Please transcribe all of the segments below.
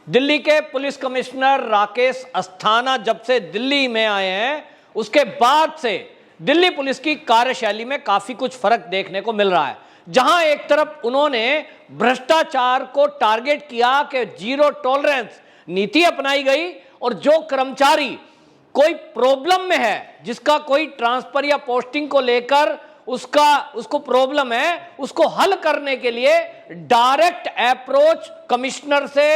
दिल्ली के police commissioner Rakesh Asthana जब से दिल्ली में आए हैं उसके बाद से दिल्ली पुलिस की कार्यशैली में काफी कुछ फर्क देखने को मिल रहा है। जहां एक तरफ उन्होंने भ्रष्टाचार को टारगेट किया कि जीरो टॉलरेंस नीति अपनाई गई और जो कर्मचारी कोई प्रॉब्लम में है, जिसका कोई ट्रांसफर या पोस्टिंग को लेकर उसको प्रॉब्लम है, उसको हल करने के लिए डायरेक्ट अप्रोच कमिश्नर से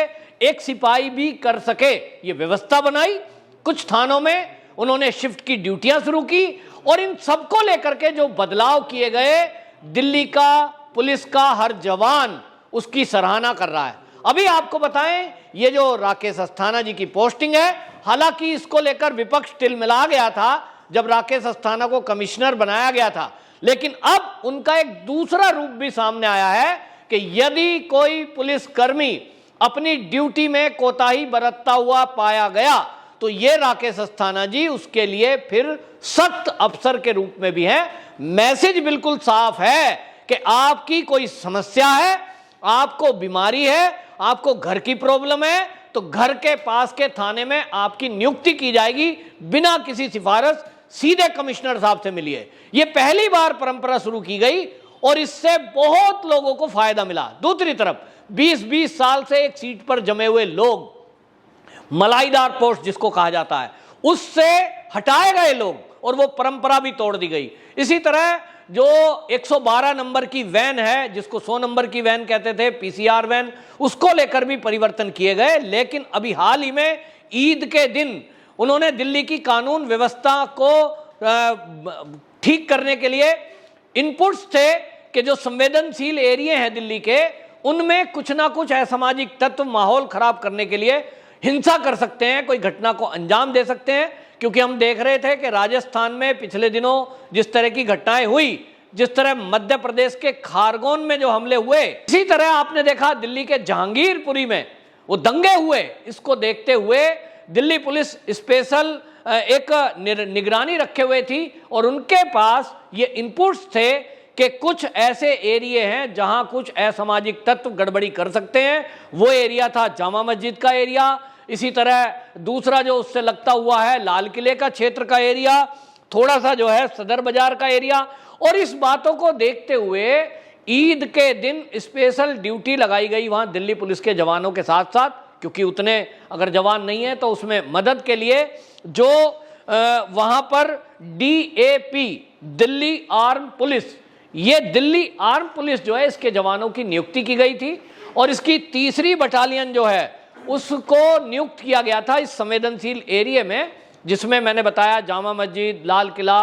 एक सिपाही भी कर सके, ये व्यवस्था बनाई। कुछ थानों में उन्होंने शिफ्ट की ड्यूटियां शुरू की और इन सबको लेकर के जो बदलाव किए गए, दिल्ली का पुलिस का हर जवान उसकी सराहना कर रहा है। अभी आपको बताएं, ये जो राकेश अस्थाना जी की पोस्टिंग है, हालांकि इसको लेकर विपक्ष तिलमिला गया था जब राकेश अस्थाना को कमिश्नर बनाया गया था, लेकिन अब उनका एक दूसरा रूप भी सामने आया है कि यदि कोई पुलिसकर्मी अपनी ड्यूटी में कोताही बरतता हुआ पाया गया तो ये राकेश अस्थाना जी उसके लिए फिर सख्त अफसर के रूप में भी हैं। मैसेज बिल्कुल साफ है कि आपकी कोई समस्या है, आपको बीमारी है, आपको घर की प्रॉब्लम है, तो घर के पास के थाने में आपकी नियुक्ति की जाएगी बिना किसी सिफारिश, सीधे कमिश्नर साहब से मिलिए। यह पहली बार परंपरा शुरू की गई और इससे बहुत लोगों को फायदा मिला। दूसरी तरफ 20-20 साल से एक सीट पर जमे हुए लोग, मलाईदार पोस्ट जिसको कहा जाता है, उससे हटाए गए लोग और वो परंपरा भी तोड़ दी गई। इसी तरह जो 112 नंबर की वैन है, जिसको 100 नंबर की वैन कहते थे, पीसीआर वैन, उसको लेकर भी परिवर्तन किए गए। लेकिन अभी हाल ही में ईद के दिन उन्होंने दिल्ली की कानून व्यवस्था को ठीक करने के लिए इनपुट्स थे कि जो संवेदनशील एरिया हैं दिल्ली के, उनमें कुछ ना कुछ असामाजिक तत्व माहौल खराब करने के लिए हिंसा कर सकते हैं, कोई घटना को अंजाम दे सकते हैं। क्योंकि हम देख रहे थे कि राजस्थान में पिछले दिनों जिस तरह की घटनाएं हुई, जिस तरह मध्य प्रदेश के खारगोन में जो हमले हुए, इसी तरह आपने देखा दिल्ली के जहांगीरपुरी में वो दंगे हुए। इसको देखते हुए दिल्ली पुलिस स्पेशल एक निगरानी रखे हुए थी और उनके पास ये इनपुट्स थे कि कुछ ऐसे एरिया हैं जहां कुछ असामाजिक तत्व गड़बड़ी कर सकते हैं। वो एरिया था जामा मस्जिद का एरिया, इसी तरह दूसरा जो उससे लगता हुआ है लाल किले का क्षेत्र का एरिया, थोड़ा सा जो है सदर बाजार का एरिया। और इस बातों को देखते हुए ईद के दिन स्पेशल ड्यूटी लगाई गई वहां दिल्ली पुलिस के जवानों के साथ साथ, क्योंकि उतने अगर जवान नहीं है तो उसमें मदद के लिए जो वहां पर DAP दिल्ली आर्म पुलिस, ये दिल्ली आर्म पुलिस जो है, इसके जवानों की नियुक्ति की गई थी और इसकी 3री बटालियन जो है उसको नियुक्त किया गया था इस संवेदनशील एरिया में, जिसमें मैंने बताया जामा मस्जिद, लाल किला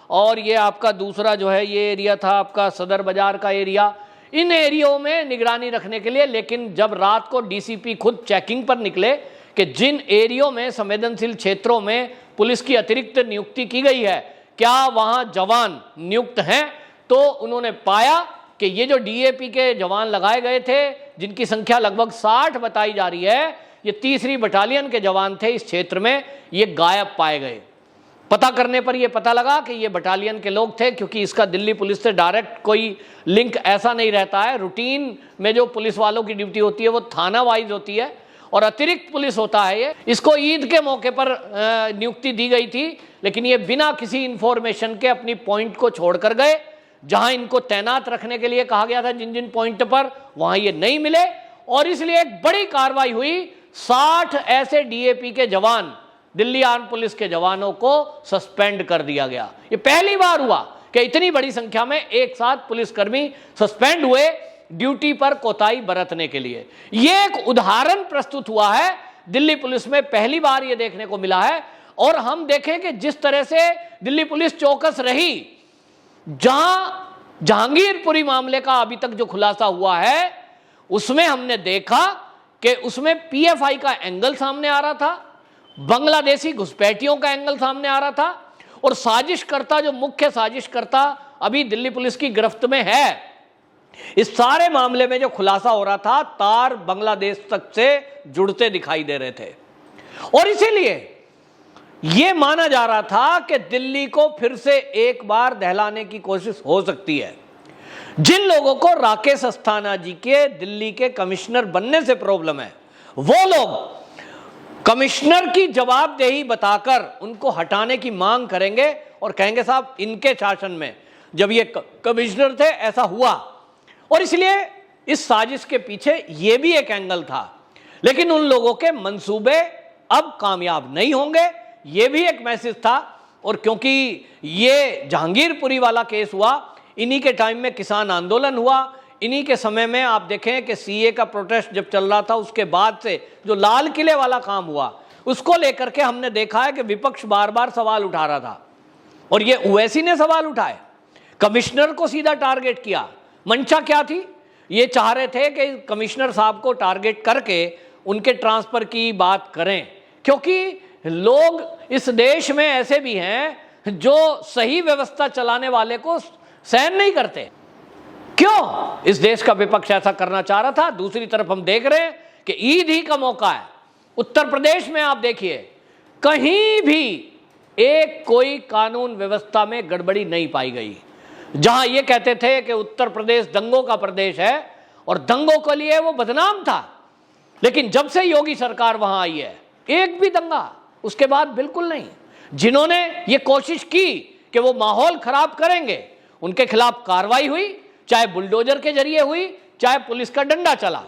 और ये आपका दूसरा जो है ये एरिया था आपका सदर बाजार का एरिया, इन एरियो में निगरानी रखने के लिए। लेकिन जब रात को DCP खुद चेकिंग पर निकले कि जिन एरियो में संवेदनशील क्षेत्रों में पुलिस की अतिरिक्त नियुक्ति की गई है, क्या वहां जवान नियुक्त हैं, तो उन्होंने पाया कि ये जो DAP के जवान लगाए गए थे, जिनकी संख्या लगभग 60 बताई जा रही है, ये 3री बटालियन के जवान थे इस क्षेत्र में, ये गायब पाए गए। पता करने पर यह पता लगा कि ये बटालियन के लोग थे, क्योंकि इसका दिल्ली पुलिस से डायरेक्ट कोई लिंक ऐसा नहीं रहता है। रूटीन में जो पुलिस वालों की ड्यूटी होती है वो थाना वाइज होती है और अतिरिक्त पुलिस होता है ये। इसको ईद के मौके पर नियुक्ति दी गई थी, लेकिन ये बिना किसी इंफॉर्मेशन के अपनी पॉइंट को छोड़कर गए। जहां इनको तैनात रखने के लिए कहा गया था जिन जिन पॉइंट पर, वहां ये नहीं मिले और इसलिए एक बड़ी कार्रवाई हुई। 60 ऐसे DAP के जवान, दिल्ली आर्म पुलिस के जवानों को सस्पेंड कर दिया गया। ये पहली बार हुआ कि इतनी बड़ी संख्या में एक साथ पुलिसकर्मी सस्पेंड हुए ड्यूटी पर कोताही बरतने के लिए। यह एक उदाहरण प्रस्तुत हुआ है, दिल्ली पुलिस में पहली बार यह देखने को मिला है। और हम देखें कि जिस तरह से दिल्ली पुलिस चौकस रही, जहां जहांगीरपुरी मामले का अभी तक जो खुलासा हुआ है, उसमें हमने देखा कि उसमें PFI का एंगल सामने आ रहा था, बांग्लादेशी घुसपैठियों का एंगल सामने आ रहा था और साजिशकर्ता, जो मुख्य साजिशकर्ता अभी दिल्ली पुलिस की गिरफ्त में है, इस सारे मामले में जो खुलासा हो रहा था, तार बांग्लादेश तक से जुड़ते दिखाई दे रहे थे। और इसीलिए यह माना जा रहा था कि दिल्ली को फिर से एक बार दहलाने की कोशिश हो सकती है। जिन लोगों को राकेश अस्थाना जी के दिल्ली के कमिश्नर बनने से प्रॉब्लम है, वो लोग कमिश्नर की जवाबदेही बताकर उनको हटाने की मांग करेंगे और कहेंगे साहब इनके शासन में जब ये कमिश्नर थे ऐसा हुआ, और इसलिए इस साजिश के पीछे ये भी एक एंगल था। लेकिन उन लोगों के मंसूबे अब कामयाब नहीं होंगे, ये भी एक मैसेज था। और क्योंकि ये जहांगीरपुरी वाला केस हुआ, इन्हीं के टाइम में किसान आंदोलन हुआ, इन्हीं के समय में आप देखें कि सीए का प्रोटेस्ट जब चल रहा था, उसके बाद से जो लाल किले वाला काम हुआ, उसको लेकर के हमने देखा है कि विपक्ष बार बार सवाल उठा रहा था। और ये ओवैसी ने सवाल उठाए, कमिश्नर को सीधा टारगेट किया। मंशा क्या थी? ये चाह रहे थे कि कमिश्नर साहब को टारगेट करके उनके ट्रांसफर की बात करें, क्योंकि लोग इस देश में ऐसे भी हैं जो सही व्यवस्था चलाने वाले को सहन नहीं करते। क्यों इस देश का विपक्ष ऐसा करना चाह रहा था? दूसरी तरफ हम देख रहे हैं कि ईद ही का मौका है। उत्तर प्रदेश में आप देखिए, कहीं भी एक कोई कानून व्यवस्था में गड़बड़ी नहीं पाई गई। जहां ये कहते थे कि उत्तर प्रदेश दंगों का प्रदेश है और दंगों के लिए वो बदनाम था, लेकिन जब से योगी सरकार वहां आई है, एक भी दंगा उसके बाद बिल्कुल नहीं। जिन्होंने ये कोशिश की कि वो माहौल खराब करेंगे, उनके खिलाफ कार्रवाई हुई, चाहे बुलडोजर के जरिए हुई, चाहे पुलिस का डंडा चला,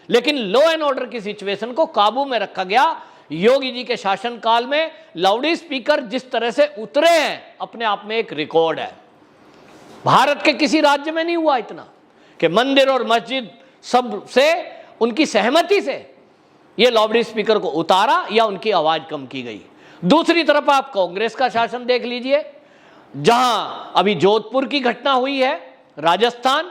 लेकिन लॉ एंड ऑर्डर की सिचुएशन को काबू में रखा गया। योगी जी के शासनकाल में लाउड स्पीकर जिस तरह से उतरे हैं, अपने आप में एक रिकॉर्ड है। भारत के किसी राज्य में नहीं हुआ इतना कि मंदिर और मस्जिद सब से उनकी सहमति से ये लाउड स्पीकर को उतारा या उनकी आवाज कम की गई। दूसरी तरफ आप कांग्रेस का शासन देख लीजिए, जहां अभी जोधपुर की घटना हुई है, राजस्थान,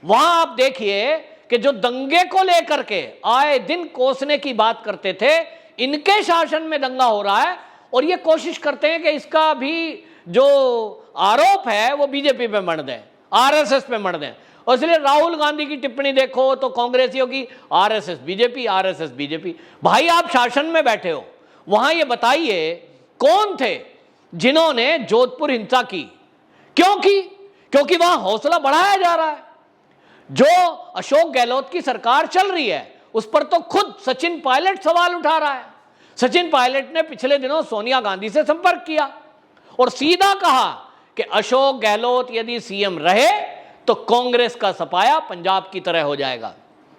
वहां आप देखिए कि जो दंगे को लेकर के आए दिन कोसने की बात करते थे, इनके शासन में दंगा हो रहा है और ये कोशिश करते हैं कि इसका भी जो आरोप है वो बीजेपी पे मढ़ दें, आरएसएस पे मढ़ दें। और इसलिए राहुल गांधी की टिप्पणी देखो तो कांग्रेसियों की आरएसएस बीजेपी, आरएसएस बीजेपी। भाई आप शासन में बैठे हो, वहां ये बताइए कौन थे जिन्होंने जोधपुर हिंसा की? क्यों की? क्योंकि वहां हौसला बढ़ाया जा रहा है। जो अशोक गहलोत की सरकार चल रही है उस पर तो खुद सचिन पायलट सवाल उठा रहा है। सचिन पायलट ने पिछले दिनों सोनिया गांधी से संपर्क किया और सीधा कहा कि अशोक गहलोत यदि सीएम रहे तो कांग्रेस का सफाया पंजाब की तरह हो जाएगा।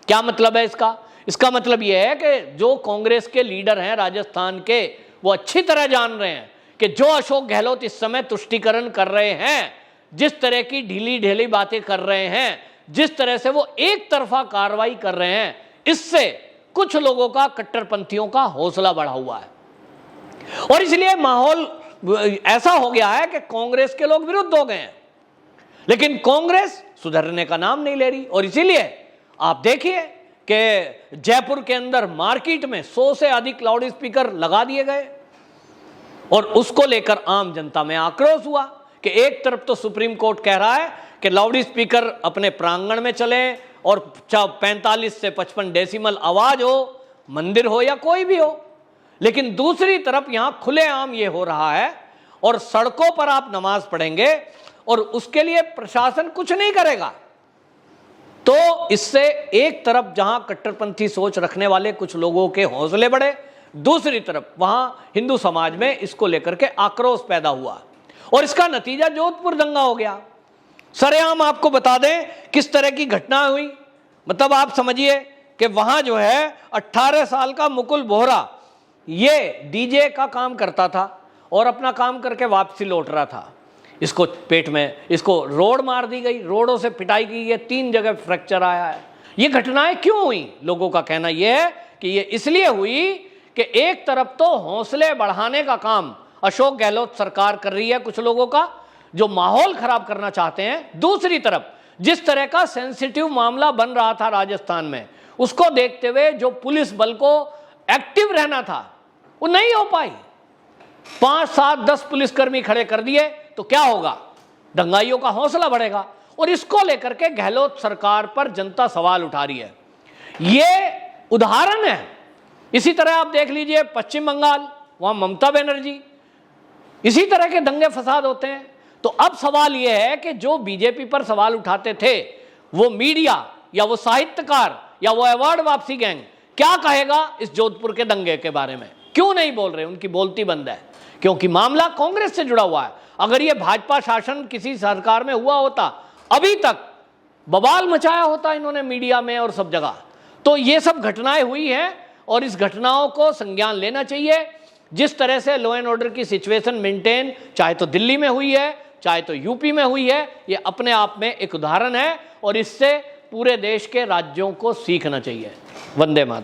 क्या मतलब है इसका? इसका मतलब यह है कि जो कांग्रेस के लीडर हैं राजस्थान के, वो अच्छी तरह जान रहे हैं कि जो अशोक गहलोत इस समय तुष्टीकरण कर रहे हैं, जिस तरह की ढीली ढीली बातें कर रहे हैं, जिस तरह से वो एक तरफा कार्रवाई कर रहे हैं, इससे कुछ लोगों का, कट्टरपंथियों का हौसला बढ़ा हुआ है। और इसलिए माहौल ऐसा हो गया है कि कांग्रेस के लोग विरुद्ध हो गए हैं, लेकिन कांग्रेस सुधरने का नाम नहीं ले रही। और इसीलिए आप देखिए कि जयपुर के अंदर मार्केट में 100 से अधिक लाउड स्पीकर लगा दिए गए और उसको लेकर आम जनता में आक्रोश हुआ कि एक तरफ तो सुप्रीम कोर्ट कह रहा है कि लाउड स्पीकर अपने प्रांगण में चले और 45 से 55 डेसिमल आवाज हो, मंदिर हो या कोई भी हो, लेकिन दूसरी तरफ यहां खुलेआम ये हो रहा है और सड़कों पर आप नमाज पढ़ेंगे और उसके लिए प्रशासन कुछ नहीं करेगा। तो इससे एक तरफ जहां कट्टरपंथी सोच रखने वाले कुछ लोगों के हौसले बढ़े, दूसरी तरफ वहां हिंदू समाज में इसको लेकर के आक्रोश पैदा हुआ और इसका नतीजा जोधपुर दंगा हो गया। सरेआम आपको बता दें किस तरह की घटना हुई। मतलब आप समझिए कि वहां जो है 18 साल का मुकुल बोहरा ये डीजे का काम करता था और अपना काम करके वापसी लौट रहा था। इसको पेट में, इसको रोड मार दी गई, रोडों से पिटाई की गई, 3 जगह फ्रैक्चर आया है। ये घटनाएं क्यों हुई? लोगों का कहना यह है कि ये इसलिए हुई कि एक तरफ तो हौसले बढ़ाने का काम अशोक गहलोत सरकार कर रही है कुछ लोगों का जो माहौल खराब करना चाहते हैं, दूसरी तरफ जिस तरह का सेंसिटिव मामला बन रहा था राजस्थान में, उसको देखते हुए जो पुलिस बल को एक्टिव रहना था वो नहीं हो पाई। 5, 7, 10 पुलिसकर्मी खड़े कर दिए तो क्या होगा? दंगाइयों का हौसला बढ़ेगा और इसको लेकर के गहलोत सरकार पर जनता सवाल उठा रही है। ये उदाहरण है। इसी तरह आप देख लीजिए पश्चिम बंगाल, वहां ममता बनर्जी, इसी तरह के दंगे फसाद होते हैं। तो अब सवाल यह है कि जो बीजेपी पर सवाल उठाते थे वो मीडिया या वो साहित्यकार या वो अवार्ड वापसी गैंग क्या कहेगा इस जोधपुर के दंगे के बारे में? क्यों नहीं बोल रहे? उनकी बोलती बंद है, क्योंकि मामला कांग्रेस से जुड़ा हुआ है। अगर ये भाजपा शासन किसी सरकार में हुआ होता, अभी तक बवाल मचाया होता इन्होंने मीडिया में और सब जगह। तो ये सब घटनाएं हुई हैं और इस घटनाओं को संज्ञान लेना चाहिए। जिस तरह से लॉ एंड ऑर्डर की सिचुएशन मेंटेन चाहे तो दिल्ली में हुई है, चाहे तो यूपी में हुई है, ये अपने आप में एक उदाहरण है और इससे पूरे देश के राज्यों को सीखना चाहिए। वंदे मातरम।